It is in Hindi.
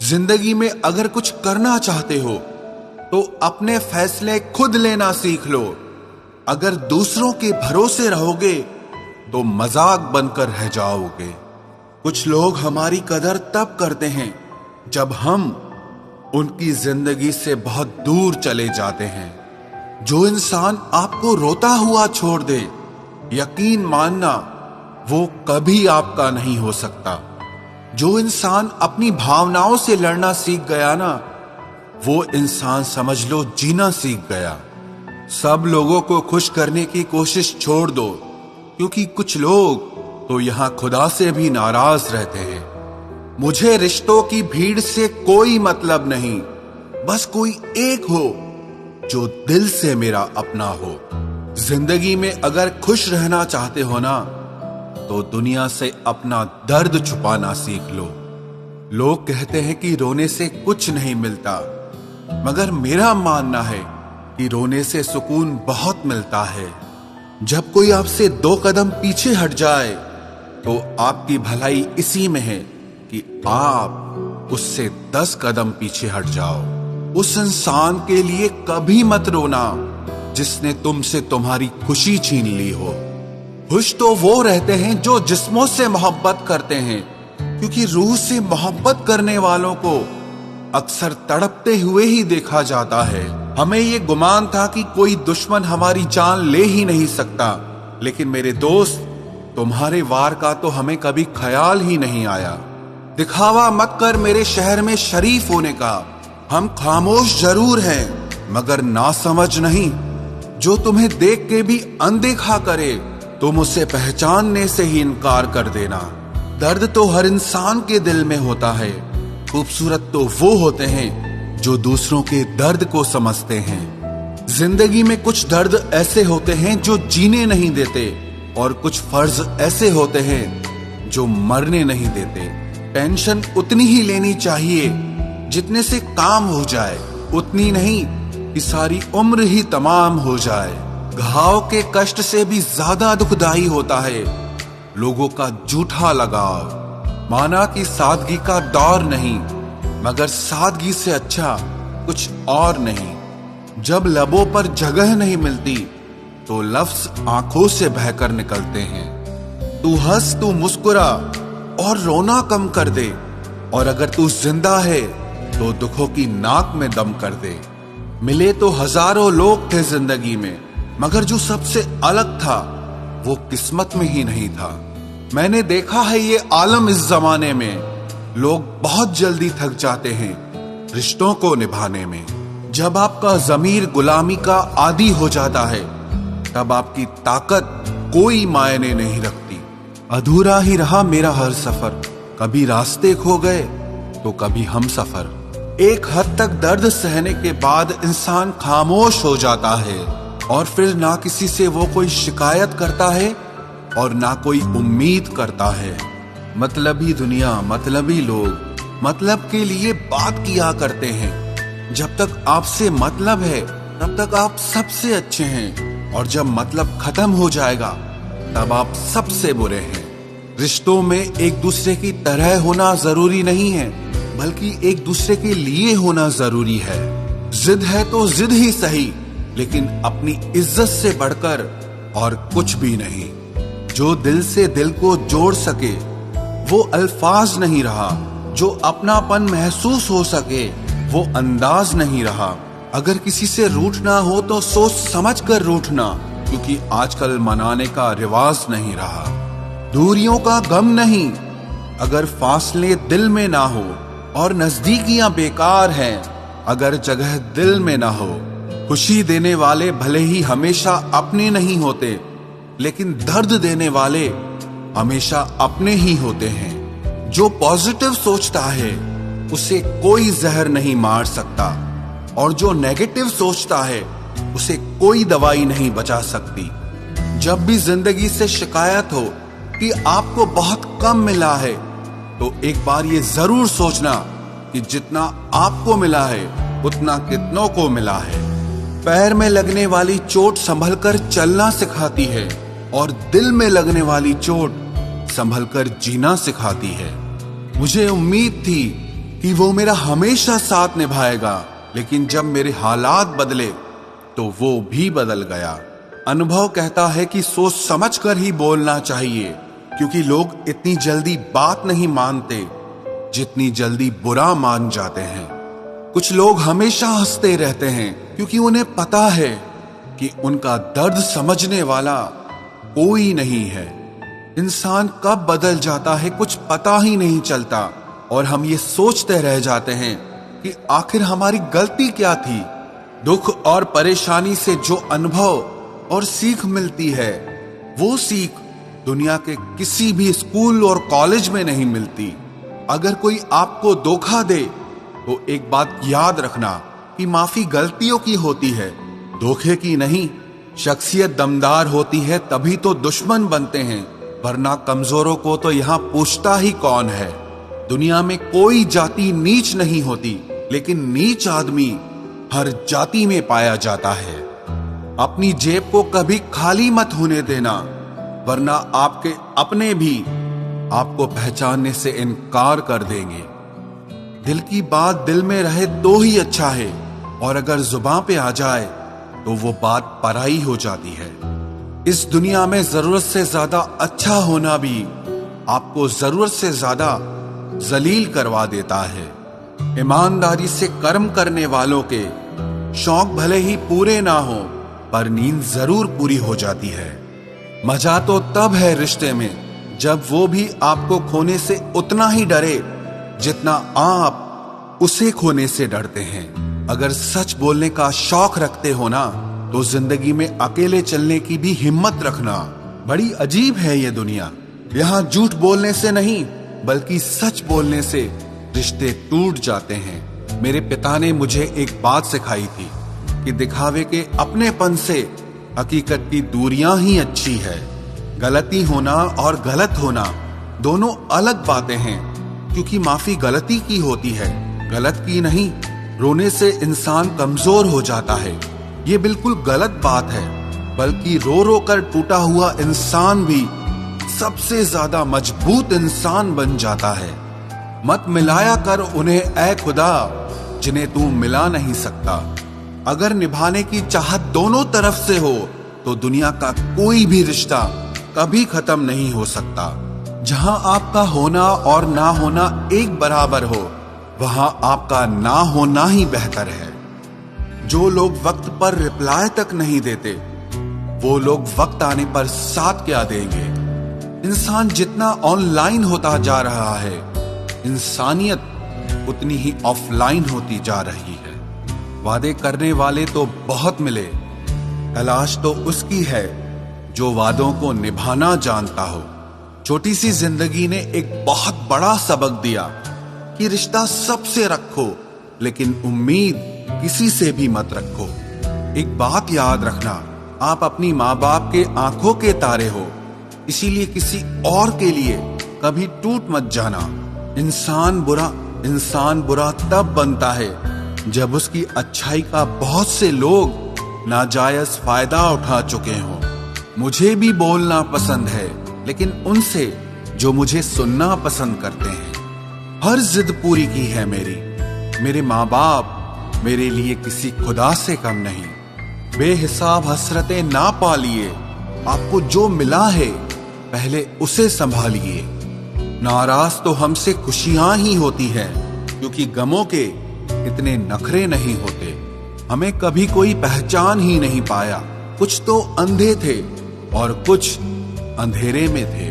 जिंदगी में अगर कुछ करना चाहते हो तो अपने फैसले खुद लेना सीख लो। अगर दूसरों के भरोसे रहोगे तो मजाक बनकर रह जाओगे। कुछ लोग हमारी कदर तब करते हैं जब हम उनकी जिंदगी से बहुत दूर चले जाते हैं। जो इंसान आपको रोता हुआ छोड़ दे, यकीन मानना वो कभी आपका नहीं हो सकता। जो इंसान अपनी भावनाओं से लड़ना सीख गया ना, वो इंसान समझ लो जीना सीख गया। सब लोगों को खुश करने की कोशिश छोड़ दो, क्योंकि कुछ लोग तो यहां खुदा से भी नाराज रहते हैं। मुझे रिश्तों की भीड़ से कोई मतलब नहीं, बस कोई एक हो जो दिल से मेरा अपना हो। जिंदगी में अगर खुश रहना चाहते हो ना, तो दुनिया से अपना दर्द छुपाना सीख लो। लोग कहते हैं कि रोने से कुछ नहीं मिलता, मगर मेरा मानना है कि रोने से सुकून बहुत मिलता है। जब कोई आपसे 2 कदम पीछे हट जाए तो आपकी भलाई इसी में है कि आप उससे 10 कदम पीछे हट जाओ। उस इंसान के लिए कभी मत रोना जिसने तुमसे तुम्हारी खुशी छीन ली हो। खुश तो वो रहते हैं जो जिस्मों से मोहब्बत करते हैं, क्योंकि रूह से मोहब्बत करने वालों को अक्सर तड़पते हुए ही देखा जाता है। हमें ये गुमान था कि कोई दुश्मन हमारी जान ले ही नहीं सकता, लेकिन मेरे दोस्त, तुम्हारे वार का तो हमें कभी ख्याल ही नहीं आया। दिखावा मत कर मेरे शहर में शरीफ होने का। हम खामोश जरूर हैं, मगर नासमझ नहीं। जो तुम्हें देख के भी अनदेखा करे, तुम उसे पहचानने से ही इनकार कर देना। दर्द तो हर इंसान के दिल में होता है। खूबसूरत तो वो होते हैं जो दूसरों के दर्द को समझते हैं। जिंदगी में कुछ दर्द ऐसे होते हैं जो जीने नहीं देते, और कुछ फर्ज ऐसे होते हैं जो मरने नहीं देते। टेंशन उतनी ही लेनी चाहिए जितने से काम हो जाए, उतनी नहीं कि सारी उम्र ही तमाम हो जाए। घाव के कष्ट से भी ज्यादा दुखदाई होता है लोगों का झूठा लगाव। माना कि सादगी का दौर नहीं, मगर सादगी से अच्छा कुछ और नहीं। जब लबों पर जगह नहीं मिलती तो लफ्ज आंखों से बहकर निकलते हैं। तू हंस, तू मुस्कुरा और रोना कम कर दे, और अगर तू जिंदा है तो दुखों की नाक में दम कर दे। मिले तो हजारों लोग थे जिंदगी में, मगर जो सबसे अलग था वो किस्मत में ही नहीं था। मैंने देखा है ये आलम इस जमाने में, लोग बहुत जल्दी थक जाते हैं रिश्तों को निभाने में। जब आपका जमीर गुलामी का आदी हो जाता है, तब आपकी ताकत कोई मायने नहीं रखती। अधूरा ही रहा मेरा हर सफर, कभी रास्ते खो गए तो कभी हम सफर। एक हद तक दर्द सहने के बाद इंसान खामोश हो जाता है, और फिर ना किसी से वो कोई शिकायत करता है और ना कोई उम्मीद करता है। मतलबी दुनिया, मतलबी लोग मतलब के लिए बात किया करते हैं। जब तक आपसे मतलब है तब तक आप सबसे अच्छे हैं, और जब मतलब खत्म हो जाएगा तब आप सबसे बुरे हैं। रिश्तों में एक दूसरे की तरह होना जरूरी नहीं है, बल्कि एक दूसरे के लिए होना जरूरी है। जिद है तो जिद ही सही, लेकिन अपनी इज्जत से बढ़कर और कुछ भी नहीं। जो दिल से दिल को जोड़ सके वो अल्फाज नहीं रहा, जो अपनापन महसूस हो सके वो अंदाज नहीं रहा। अगर किसी से रूठना हो तो सोच समझ कर रूठना, क्योंकि आजकल मनाने का रिवाज नहीं रहा। दूरियों का गम नहीं अगर फासले दिल में ना हो, और नजदीकियां बेकार हैं अगर जगह दिल में ना हो। खुशी देने वाले भले ही हमेशा अपने नहीं होते, लेकिन दर्द देने वाले हमेशा अपने ही होते हैं। जो पॉजिटिव सोचता है उसे कोई जहर नहीं मार सकता, और जो नेगेटिव सोचता है उसे कोई दवाई नहीं बचा सकती। जब भी जिंदगी से शिकायत हो कि आपको बहुत कम मिला है, तो एक बार ये जरूर सोचना कि जितना आपको मिला है उतना कितनों को मिला है। पैर में लगने वाली चोट संभल कर चलना सिखाती है, और दिल में लगने वाली चोट संभल कर जीना सिखाती है। मुझे उम्मीद थी कि वो मेरा हमेशा साथ निभाएगा, लेकिन जब मेरे हालात बदले तो वो भी बदल गया। अनुभव कहता है कि सोच समझ कर ही बोलना चाहिए, क्योंकि लोग इतनी जल्दी बात नहीं मानते जितनी जल्दी बुरा मान जाते हैं। कुछ लोग हमेशा हंसते रहते हैं क्योंकि उन्हें पता है कि उनका दर्द समझने वाला कोई नहीं है। इंसान कब बदल जाता है कुछ पता ही नहीं चलता, और हम ये सोचते रह जाते हैं कि आखिर हमारी गलती क्या थी। दुख और परेशानी से जो अनुभव और सीख मिलती है, वो सीख दुनिया के किसी भी स्कूल और कॉलेज में नहीं मिलती। अगर कोई आपको धोखा दे तो एक बात याद रखना कि माफी गलतियों की होती है, धोखे की नहीं। शख्सियत दमदार होती है तभी तो दुश्मन बनते हैं, वरना कमजोरों को तो यहां पूछता ही कौन है। दुनिया में कोई जाति नीच नहीं होती, लेकिन नीच आदमी हर जाति में पाया जाता है। अपनी जेब को कभी खाली मत होने देना, वरना आपके अपने भी आपको पहचानने से इनकार कर देंगे। दिल की बात दिल में रहे तो ही अच्छा है, और अगर जुबान पे आ जाए तो वो बात पराई हो जाती है। इस दुनिया में जरूरत से ज्यादा अच्छा होना भी आपको जरूरत से ज्यादा जलील करवा देता है। ईमानदारी से कर्म करने वालों के शौक भले ही पूरे ना हो, पर नींद जरूर पूरी हो जाती है। मजा तो तब है रिश्ते में जब वो भी आपको खोने से उतना ही डरे जितना आप उसे खोने से डरते हैं। अगर सच बोलने का शौक रखते हो ना, तो जिंदगी में अकेले चलने की भी हिम्मत रखना। बड़ी अजीब है ये दुनिया। यहाँ झूठ बोलने से नहीं बल्कि सच बोलने से रिश्ते टूट जाते हैं। मेरे पिता ने मुझे एक बात सिखाई थी कि दिखावे के अपनेपन से हकीकत की दूरियां ही अच्छी है। गलती होना और गलत होना दोनों अलग बातें हैं, क्योंकि माफी गलती की होती है, गलत की नहीं। रोने से इंसान कमजोर हो जाता है, ये बिल्कुल गलत बात है। बल्कि रो रो कर टूटा हुआ इंसान भी सबसे ज्यादा मजबूत इंसान बन जाता है। मत मिलाया कर उन्हें ऐ खुदा जिन्हें तू मिला नहीं सकता। अगर निभाने की चाहत दोनों तरफ से हो तो दुनिया का कोई भी रिश्ता कभी खत्म नहीं हो सकता। जहां आपका होना और ना होना एक बराबर हो, वहां आपका ना होना ही बेहतर है। जो लोग वक्त पर रिप्लाई तक नहीं देते, वो लोग वक्त आने पर साथ क्या देंगे। इंसान जितना ऑनलाइन होता जा रहा है, इंसानियत उतनी ही ऑफलाइन होती जा रही है। वादे करने वाले तो बहुत मिले, तलाश तो उसकी है जो वादों को निभाना जानता हो। छोटी सी जिंदगी ने एक बहुत बड़ा सबक दिया कि रिश्ता सबसे रखो, लेकिन उम्मीद किसी से भी मत रखो। एक बात याद रखना, आप अपनी माँ बाप के आंखों के तारे हो, इसीलिए किसी और के लिए कभी टूट मत जाना। इंसान बुरा तब बनता है जब उसकी अच्छाई का बहुत से लोग नाजायज फायदा उठा चुके हों। मुझे भी बोलना पसंद है, लेकिन उनसे जो मुझे सुनना पसंद करते हैं। हर जिद पूरी की है मेरे माँ बाप मेरे लिए किसी खुदा से कम नहीं। बेहिसाब हसरतें ना पालिए, आपको जो मिला है पहले उसे संभालिए। नाराज तो हमसे खुशियां ही होती है, क्योंकि गमों के इतने नखरे नहीं होते। हमें कभी कोई पहचान ही नहीं पाया। कुछ तो अंधे थे और कुछ अंधेरे में थे।